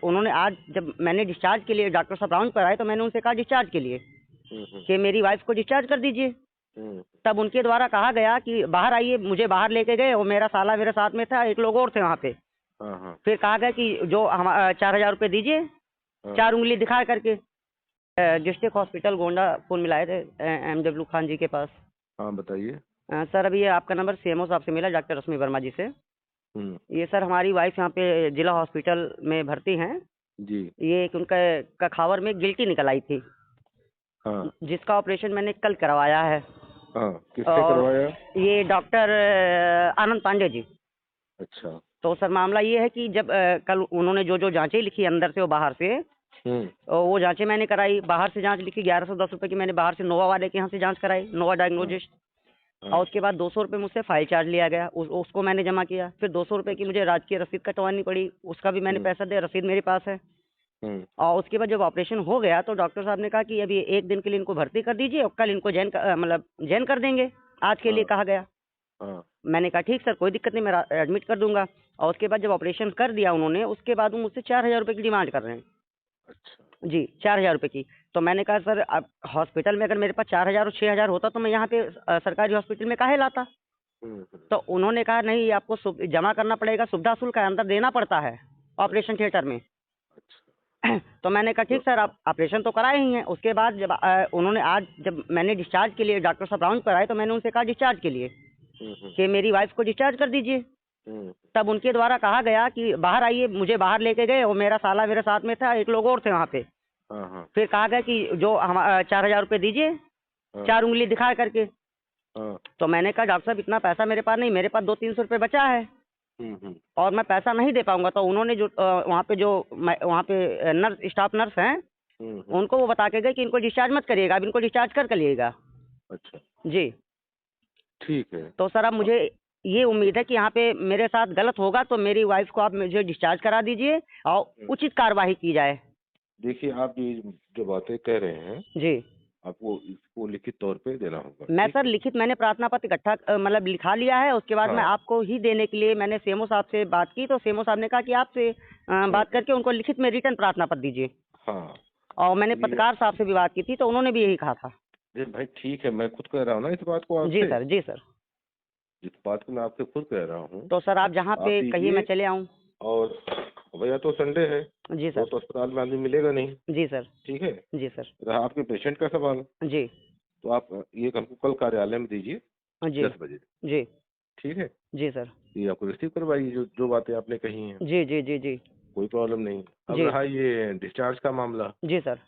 उन्होंने आज जब मैंने डिस्चार्ज के लिए डॉक्टर साहब राउंड पर आए तो मैंने उनसे कहा डिस्चार्ज के लिए कि मेरी वाइफ को डिस्चार्ज कर दीजिए। तब उनके द्वारा कहा गया कि बाहर आइए, मुझे बाहर लेके गए और मेरा साला मेरे साथ में था, एक लोग और थे वहाँ पे। फिर कहा गया कि जो हम 4,000 रुपये दीजिए, 4 उंगली दिखा करके। डिस्ट्रिक्ट हॉस्पिटल गोंडा फोन मिलाए थे MW खान जी के पास। हाँ बताइए। सर अभी ये आपका नंबर CMO साहब से मिला, डॉक्टर रश्मि वर्मा जी से। ये सर हमारी वाइफ यहाँ पे जिला हॉस्पिटल में भर्ती हैं जी। ये एक उनका कखावर में गिल्टी निकल आई थी। हाँ। जिसका ऑपरेशन मैंने कल करवाया है। हाँ, किससे करवाया? ये डॉक्टर आनंद पांडे जी। अच्छा। तो सर मामला ये है कि जब कल उन्होंने जो जो जांचें लिखी अंदर से और बाहर से, और वो जांचें मैंने कराई। बाहर से जांच लिखी 1110 रुपये की, मैंने बाहर से नोवा वाले के यहाँ से जांच कराई, नोवा डायग्नोजिस्ट। और उसके बाद 200 रुपये मुझसे फाइल चार्ज लिया गया, उसको मैंने जमा किया। फिर 200 रुपये की मुझे राजकीय रसीद कटवानी पड़ी, उसका भी मैंने पैसा दिया, रसीद मेरे पास है। और उसके बाद जब ऑपरेशन हो गया तो डॉक्टर साहब ने कहा कि अभी 1 दिन के लिए इनको भर्ती कर दीजिए और कल इनको जॉइन कर देंगे, आज के लिए कहा गया। मैंने कहा ठीक सर, कोई दिक्कत नहीं, मैं एडमिट कर दूंगा। और उसके बाद जब ऑपरेशन कर दिया उन्होंने, उसके बाद वो मुझसे 4,000 रुपये की डिमांड कर रहे हैं। अच्छा जी, 4,000 रुपये की। तो मैंने कहा सर अब हॉस्पिटल में अगर मेरे पास 4,000 और 6,000 होता तो मैं यहाँ पे सरकारी हॉस्पिटल में काहे लाता। तो उन्होंने कहा नहीं, ये आपको जमा करना पड़ेगा, सुविधा शुल्क का अंदर देना पड़ता है ऑपरेशन थिएटर में। तो मैंने कहा ठीक सर, आप ऑपरेशन तो कराए ही हैं। उसके बाद जब उन्होंने आज जब मैंने डिस्चार्ज के लिए डॉक्टर साहब राउंड पर आए तो मैंने उनसे कहा डिस्चार्ज के लिए कि मेरी वाइफ को डिस्चार्ज कर दीजिए। तब उनके द्वारा कहा गया कि बाहर आइए, मुझे बाहर लेके गए और मेरा साला मेरे साथ में था, एक लोग और थे वहाँ पे। फिर कहा गया कि जो हम 4,000 रुपये दीजिए, 4 उंगली दिखा करके। तो मैंने कहा डॉक्टर साहब इतना पैसा मेरे पास नहीं, मेरे पास 200-300 रुपये बचा है और मैं पैसा नहीं दे पाऊंगा। तो उन्होंने जो वहाँ पे नर्स, स्टाफ नर्स हैं, उनको वो बता के गए कि इनको डिस्चार्ज मत करिएगा, अब इनको डिस्चार्ज कर लिएगा। अच्छा जी ठीक है। तो सर अब मुझे ये उम्मीद है कि यहाँ पे मेरे साथ गलत होगा तो मेरी वाइफ को आप मुझे डिस्चार्ज करा दीजिए और उचित कार्रवाई की जाए। देखिए आप ये जो बातें कह रहे हैं जी, आपको इसको लिखित तौर पे देना होगा। मैं सर लिखित मैंने प्रार्थना पत्र इकट्ठा लिखा लिया है। उसके बाद मैं आपको ही देने के लिए मैंने CMO साहब से बात की, तो CMO साहब ने कहा कि आपसे बात करके उनको लिखित में रिटर्न प्रार्थना पत्र दीजिए। हाँ, और मैंने पत्रकार साहब से भी बात की थी तो उन्होंने भी यही कहा था। भाई ठीक है, मैं खुद कह रहा हूँ ना इस बात को आपसे। जी सर, जी सर, इस बात को मैं आपसे खुद कह रहा हूँ। तो सर आप जहाँ पे कहिए मैं चले आऊँ। और भैया तो संडे है। जी सर। तो अस्पताल में आदमी मिलेगा नहीं। जी सर। ठीक है। जी सर। रहा आपके पेशेंट का सवाल। जी। तो आप ये हमको कल कार्यालय में दीजिए 10 बजे। जी ठीक है। जी सर। ये आपको रिसीव करवाइए जो बातें आपने कही हैं। जी जी जी जी, कोई प्रॉब्लम नहीं। अब रहा ये डिस्चार्ज का मामला। जी सर,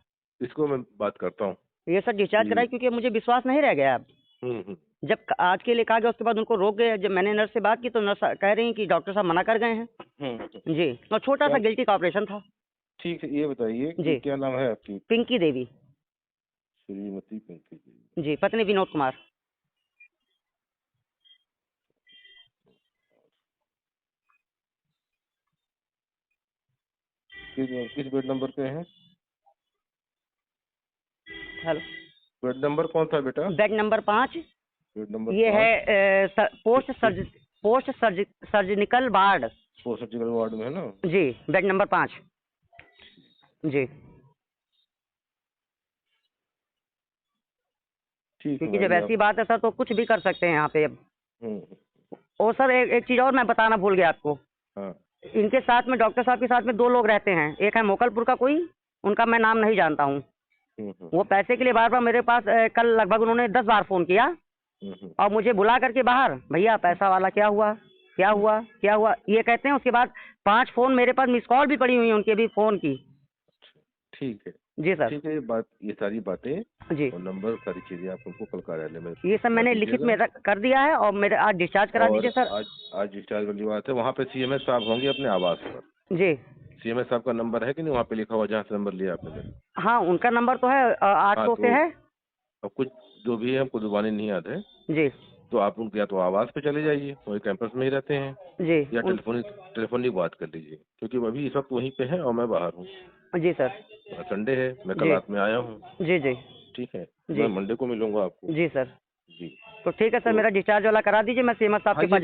इसको मैं बात करता हूँ। ये सर डिस्चार्ज कराई क्योंकि मुझे विश्वास नहीं रह गया अब। जब आज के लिए कहा गया उसके बाद उनको रोक गए। जब मैंने नर्स से बात की तो नर्स कह रही कि डॉक्टर साहब मना कर गए हैं। जी, और छोटा सा गिल्टी का ऑपरेशन था। ठीक है, ये बताइए जी, क्या नाम है आपकी? पिंकी देवी। श्रीमती पिंकी देवी जी, पत्नी विनोद कुमार। किस बेड नंबर पे हैं? हेलो, बेड नंबर कौन था बेटा? Bed number 5। बेड नंबर ये 5 है post surgical ward. Post surgical ward में है ना? जी, बेड नंबर 5। जी, ठीक है। क्योंकि जब ऐसी बात है सर तो कुछ भी कर सकते हैं यहाँ पे अब। और सर एक चीज और मैं बताना भूल गया आपको। हाँ। इनके साथ में डॉक्टर साहब के साथ में 2 लोग रहते हैं। एक है मोकलपुर का कोई, उनका मैं नाम नहीं जानता हूँ। वो पैसे के लिए बार बार मेरे पास कल लगभग उन्होंने 10 बार फोन किया और मुझे बुला करके बाहर, भैया पैसा वाला क्या हुआ क्या हुआ क्या हुआ ये कहते हैं। उसके बाद 5 फोन मेरे पास मिस कॉल भी पड़ी हुई है उनकी अभी फोन की। ठीक है। जी सर। ठीक है, ये सारी बातें जी, और नंबर सारी चीजें आप उनको कल कार्यालय में ये सब मैंने लिखित में कर दिया है और मेरे आज डिस्चार्ज करा दीजिए सर। आज डिस्चार्ज वाली बात है। वहाँ पे CMS साहब होंगे अपने आवास पर। जी, CMS साहब का नंबर है कि नहीं वहाँ पे लिखा हुआ जहाँ से नंबर लिया आपने? हाँ उनका नंबर तो है 800 से है। और कुछ जो भी है हमको जुबानी नहीं याद है। जी, तो आप उनके या तो आवास पे चले जाइए, वही कैंपस में ही रहते हैं। जी, या टेलीफोनिक बात कर लीजिए, क्योंकि अभी इस वक्त वहीं पे है और मैं बाहर हूँ। जी सर। संडे है, मैं कल रात में आया हूँ। जी जी, ठीक है, मैं मंडे को मिलूंगा आपको। जी सर। जी तो ठीक है सर, मेरा डिस्चार्ज वाला करा दीजिए। मैं CMS साहब के पास।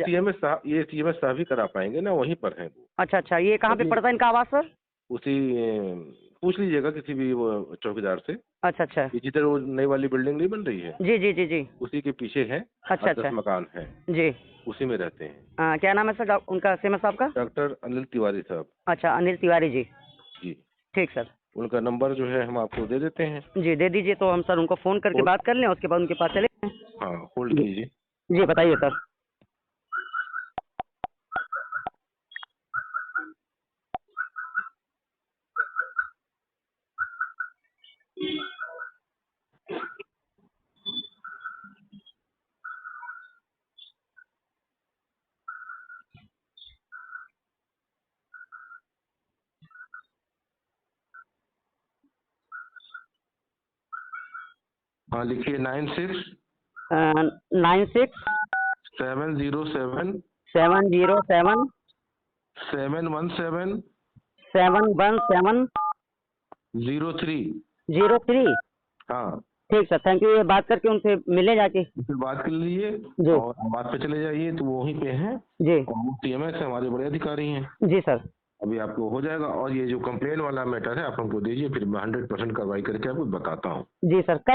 ये CMS साहब ही करा पाएंगे ना, वहीं पर है वो। अच्छा, ये कहाँ पे पड़ता है इनका आवास सर? उसी पूछ लीजिएगा किसी भी वो चौकीदार से। अच्छा अच्छा। ये जिधर वो नई वाली बिल्डिंग नहीं बन रही है, जी जी जी जी। उसी के पीछे है। अच्छा 10 अच्छा। मकान है, जी। उसी में रहते हैं। क्या नाम है सर उनका, सीएमएस साहब का? डॉक्टर अनिल तिवारी साहब। अच्छा, अनिल तिवारी जी। जी। ठीक सर। उनका नंबर जो है हम आपको दे देते हैं। जी दे दीजिए, तो हम सर उनको फ़ोन करके बात कर लें, उसके बाद उनके पास चले जाएं। हाँ, होल्ड जी कीजिए। जी, बताइए सर। हाँ, लिखिए 96 96 707 707 717 717 03। 03। हाँ, ठीक सर, थैंक यू। ये बात करके उनसे मिले जाके। फिर बात कर लीजिए जी और बात पे चले जाइए, तो वो वहीं पे हैं जी और वो टीएमएस है, हमारे बड़े अधिकारी हैं। जी सर। अभी आपको हो जाएगा। और ये जो कंप्लेन वाला मैटर है आप हमको दीजिए, फिर मैं 100% कार्रवाई करके आपको बताता हूँ। जी सर, कल